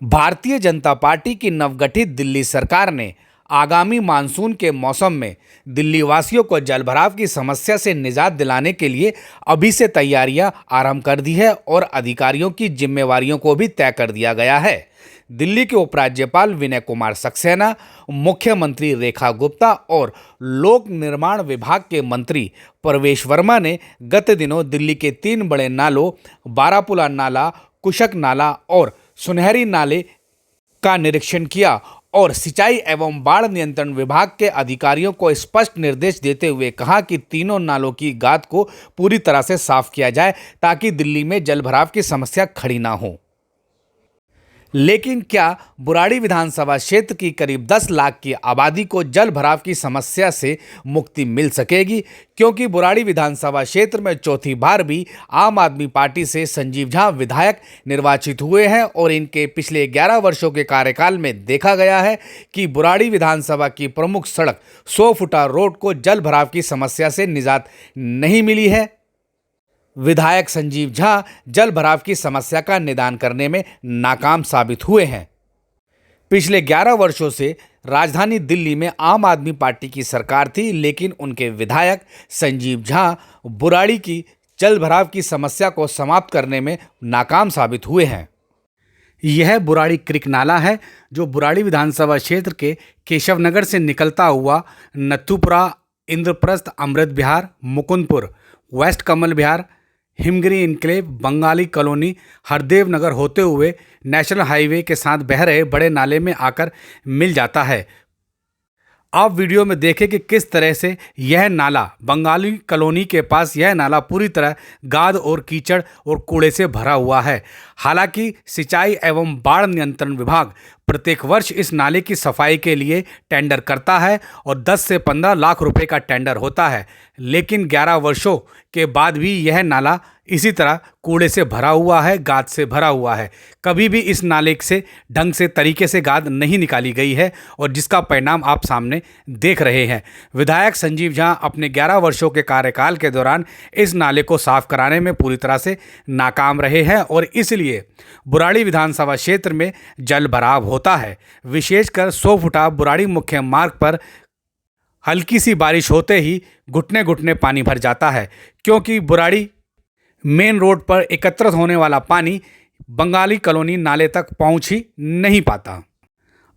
Bharatiya Janata party की नवगठित दिल्ली सरकार ने आगामी मानसून के मौसम में दिल्ली वासियों को जलभराव की समस्या से निजात दिलाने के लिए अभी से तैयारियां आरंभ कर दी है और अधिकारियों की जिम्मेवारियों को भी तय कर दिया गया है। दिल्ली के उपराज्यपाल विनय कुमार सक्सेना, मुख्यमंत्री रेखा गुप्ता और लोक निर्माण विभाग के मंत्री प्रवेश वर्मा ने गत दिनों दिल्ली के 3 बड़े नालों बारापुला नाला, कुशक नाला और सुनहरी नाले का निरीक्षण किया और सिंचाई एवं बाढ़ नियंत्रण विभाग के अधिकारियों को स्पष्ट निर्देश देते हुए कहा कि तीनों नालों की गाद को पूरी तरह से साफ किया जाए ताकि दिल्ली में जलभराव की समस्या खड़ी ना हो। लेकिन क्या बुराड़ी विधानसभा क्षेत्र की करीब 10 लाख की आबादी को जल भराव की समस्या से मुक्ति मिल सकेगी? क्योंकि बुराड़ी विधानसभा क्षेत्र में चौथी बार भी आम आदमी पार्टी से संजीव झा विधायक निर्वाचित हुए हैं और इनके पिछले 11 वर्षों के कार्यकाल में देखा गया है कि बुराड़ी विधानसभा की प्रमुख सड़क 100 फुटा रोड को जल भराव की समस्या से निजात नहीं मिली है। विधायक संजीव झा जल भराव की समस्या का निदान करने में नाकाम साबित हुए हैं। पिछले 11 वर्षों से राजधानी दिल्ली में आम आदमी पार्टी की सरकार थी, लेकिन उनके विधायक संजीव झा बुराड़ी की जल भराव की समस्या को समाप्त करने में नाकाम साबित हुए हैं। यह बुराड़ी क्रिक नाला है जो बुराड़ी विधानसभा क्षेत्र के केशवनगर से निकलता हुआ नथुपुरा, इंद्रप्रस्थ, अमृत विहार, Mukundpur, waste Kamal Vihar, Himgiri enclave, Bengali colony, Hardev नगर होते हुए नेशनल हाईवे के साथ बह रहे बड़े नाले में आकर मिल जाता है। आप वीडियो में देखें कि किस तरह से यह नाला बंगाली कॉलोनी के पास यह नाला पूरी तरह गाद और कीचड़ और कूड़े से भरा हुआ है। हालांकि सिंचाई एवं बाढ़ नियंत्रण विभाग प्रत्येक वर्ष इस नाले की सफाई के लिए टेंडर करता है और 10 से 15 लाख रुपए का टेंडर होता है, लेकिन 11 वर्षों के बाद भी यह नाला इसी तरह कूड़े से भरा हुआ है, गाद से भरा हुआ है। कभी भी इस नाले से ढंग से तरीके से गाद नहीं निकाली गई है और जिसका परिणाम आप सामने देख रहे हैं। विधायक संजीव झा अपने 11 वर्षों के कार्यकाल के दौरान इस नाले को साफ कराने में पूरी तरह से नाकाम रहे हैं और इसलिए बुराड़ी विधानसभा क्षेत्र में जल भराव होता है। विशेषकर 100 फुटा बुराड़ी मुख्य मार्ग पर हल्की सी बारिश होते ही घुटने घुटने पानी भर जाता है, क्योंकि बुराड़ी मेन रोड पर एकत्रित होने वाला पानी बंगाली कॉलोनी नाले तक पहुंच ही नहीं पाता।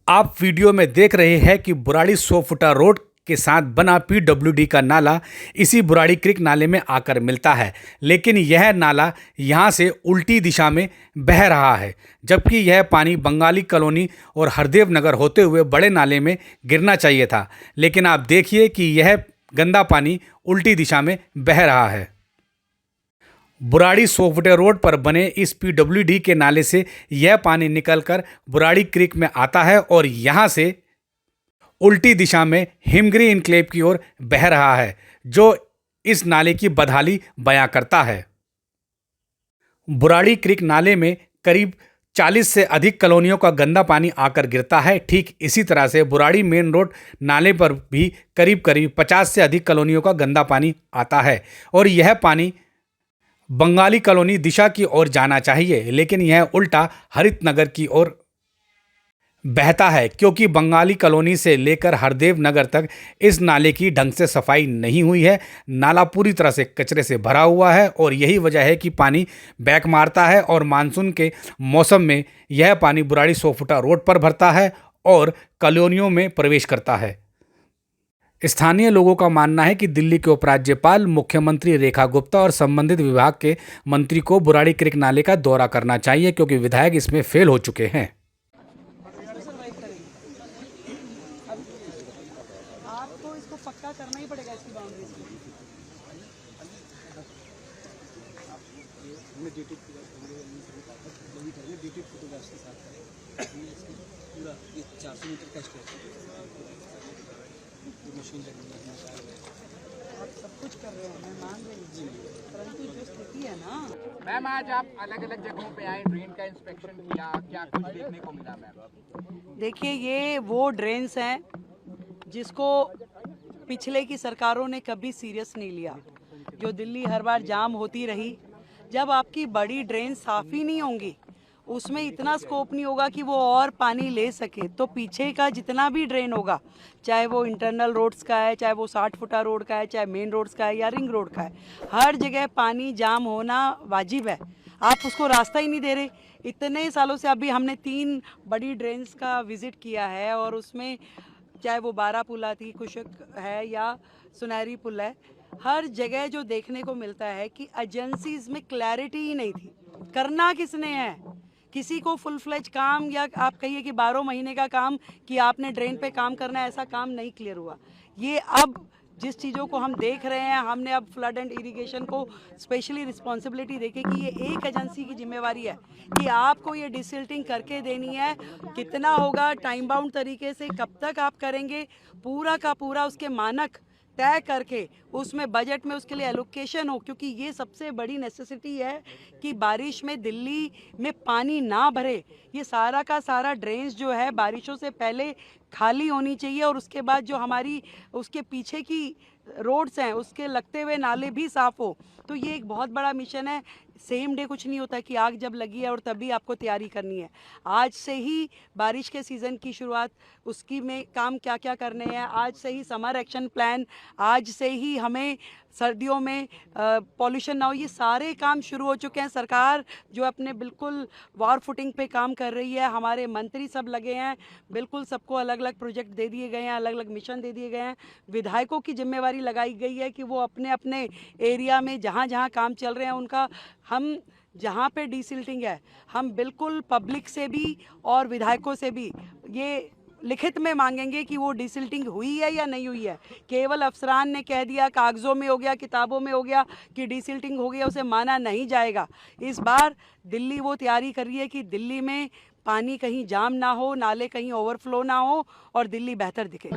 आप वीडियो में देख रहे हैं कि बुराड़ी 100 फुटा रोड के साथ बना पीडब्ल्यूडी का नाला इसी बुराड़ी क्रिक नाले में आकर मिलता है, लेकिन यह नाला यहाँ से उल्टी दिशा में बह रहा है, जबकि यह पानी बंगाली कॉलोनी और हरदेव नगर होते हुए बड़े नाले में गिरना चाहिए था। लेकिन आप देखिए कि यह गंदा पानी उल्टी दिशा में बह रहा है। बुराड़ी 100 फुटे रोड पर बने इस पीडब्ल्यूडी के नाले से यह पानी निकलकर बुराड़ी क्रिक में आता है और यहाँ से उल्टी दिशा में हिमगिरी इनक्लेव की ओर बह रहा है, जो इस नाले की बदहाली बयां करता है। बुराड़ी क्रिक नाले में करीब 40 से अधिक कॉलोनियों का गंदा पानी आकर गिरता है। ठीक इसी तरह से बुराड़ी मेन रोड नाले पर भी करीब 50 से अधिक कॉलोनियों का गंदा पानी आता है और यह पानी बंगाली कॉलोनी दिशा की ओर जाना चाहिए, लेकिन यह उल्टा हरित नगर की ओर बहता है, क्योंकि बंगाली कॉलोनी से लेकर हरदेव नगर तक इस नाले की ढंग से सफाई नहीं हुई है। नाला पूरी तरह से कचरे से भरा हुआ है और यही वजह है कि पानी बैक मारता है और मानसून के मौसम में यह पानी बुराड़ी 100 फुटा रोड पर भरता है और कॉलोनियों में प्रवेश करता है। स्थानीय लोगों का मानना है कि दिल्ली के उपराज्यपाल, मुख्यमंत्री रेखा गुप्ता और संबंधित विभाग के मंत्री को बुराड़ी क्रिक नाले का दौरा करना चाहिए, क्योंकि विधायक इसमें फेल हो चुके हैं। आपको इसको पक्का करना ही पड़ेगा, इसकी बाउंड्रीज को। आप सब कुछ कर रहे हैं, मैं मान रही हूँ, परंतु जो स्थिति है ना। मैम, आज आप अलग अलग जगहों पे आए, ड्रेन का इंस्पेक्शन किया, क्या कुछ देखने को मिला मैम? देखिए, ये वो ड्रेन्स हैं जिसको पिछले की सरकारों ने कभी सीरियस नहीं लिया, जो दिल्ली हर बार जाम होती रही। जब आपकी बड़ी ड्रेन साफ ही नहीं होंगी उसमें इतना स्कोप नहीं होगा कि वो और पानी ले सके। तो पीछे का जितना भी ड्रेन होगा, चाहे वो इंटरनल रोड्स का है, चाहे वो 60 फुटा रोड का है, चाहे मेन रोड्स का है या रिंग रोड का है, हर जगह पानी जाम होना वाजिब है। आप उसको रास्ता ही नहीं दे रहे। इतने सालों से अभी हमने 3 बड़ी ड्रेन्स का विजिट किया है और उसमें चाहे वो बारापुला थी, कुशक है या सुनहरी पुल है, हर जगह जो देखने को मिलता है कि एजेंसीज में क्लैरिटी ही नहीं थी। करना किसने है? किसी को फुल फ्लेज काम या आप कहिए कि 12 महीने का काम कि आपने ड्रेन पे काम करना है, ऐसा काम नहीं क्लियर हुआ। ये अब जिस चीज़ों को हम देख रहे हैं, हमने अब फ्लड एंड इरिगेशन को स्पेशली रिस्पॉन्सिबिलिटी देखे कि ये एक एजेंसी की जिम्मेवारी है कि आपको ये डिसिल्टिंग करके देनी है। कितना होगा, टाइम बाउंड तरीके से कब तक आप करेंगे, पूरा का पूरा उसके मानक तय करके उसमें बजट में उसके लिए एलोकेशन हो, क्योंकि ये सबसे बड़ी नेसेसिटी है कि बारिश में दिल्ली में पानी ना भरे। ये सारा का सारा ड्रेन्स जो है बारिशों से पहले खाली होनी चाहिए और उसके बाद जो हमारी उसके पीछे की रोड्स हैं उसके लगते हुए नाले भी साफ़ हो। तो ये एक बहुत बड़ा मिशन है। सेम डे कुछ नहीं होता कि आग जब लगी है और तभी आपको तैयारी करनी है। आज से ही बारिश के सीज़न की शुरुआत, उसकी में काम क्या क्या करने हैं, आज से ही समर एक्शन प्लान, आज से ही हमें सर्दियों में पॉल्यूशन ना हो, ये सारे काम शुरू हो चुके हैं। सरकार जो अपने बिल्कुल वॉर फुटिंग पे काम कर रही है, हमारे मंत्री सब लगे हैं, बिल्कुल सबको अलग अलग प्रोजेक्ट दे दिए गए हैं, अलग अलग मिशन दे दिए गए हैं। विधायकों की जिम्मेवारी लगाई गई है कि वो अपने अपने एरिया में जहाँ जहाँ काम चल रहे हैं उनका, हम जहाँ पे डिसिल्टिंग है हम बिल्कुल पब्लिक से भी और विधायकों से भी ये लिखित में मांगेंगे कि वो डिसिल्टिंग हुई है या नहीं हुई है। केवल अफसरान ने कह दिया, कागज़ों में हो गया, किताबों में हो गया कि डिसिल्टिंग हो गया, उसे माना नहीं जाएगा। इस बार दिल्ली वो तैयारी कर रही है कि दिल्ली में पानी कहीं जाम ना हो, नाले कहीं ओवरफ्लो ना हो और दिल्ली बेहतर दिखे।